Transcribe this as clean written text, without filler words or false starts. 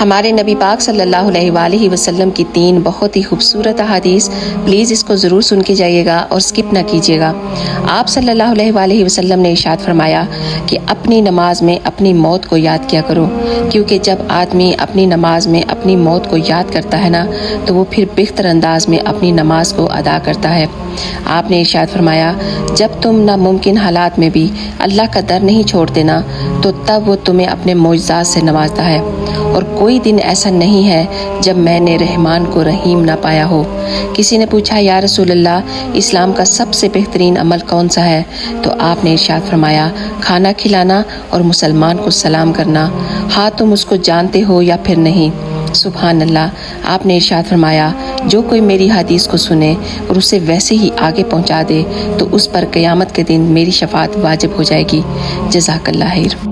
ہمارے نبی پاک صلی اللہ علیہ وآلہ وسلم کی 3 بہت ہی خوبصورت احادیث، پلیز اس کو ضرور سن کے جائیے گا اور سکپ نہ کیجیے گا۔ آپ صلی اللہ علیہ وآلہ وسلم نے ارشاد فرمایا کہ اپنی نماز میں اپنی موت کو یاد کیا کرو، کیونکہ جب آدمی اپنی نماز میں اپنی موت کو یاد کرتا ہے نا تو وہ پھر بہتر انداز میں اپنی نماز کو ادا کرتا ہے۔ آپ نے ارشاد فرمایا جب تم ناممکن حالات میں بھی اللہ کا در نہیں چھوڑتے نا تو تب وہ تمہیں اپنے معجزات سے نوازتا ہے، اور کوئی دن ایسا نہیں ہے جب میں نے رحمان کو رحیم نہ پایا ہو۔ کسی نے پوچھا یا رسول اللہ اسلام کا سب سے بہترین عمل کون سا ہے؟ تو آپ نے ارشاد فرمایا کھانا کھلانا اور مسلمان کو سلام کرنا، ہاں تم اس کو جانتے ہو یا پھر نہیں۔ سبحان اللہ۔ آپ نے ارشاد فرمایا جو کوئی میری حدیث کو سنے اور اسے ویسے ہی آگے پہنچا دے تو اس پر قیامت کے دن میری شفاعت واجب ہو جائے گی۔ جزاک اللہ خیر۔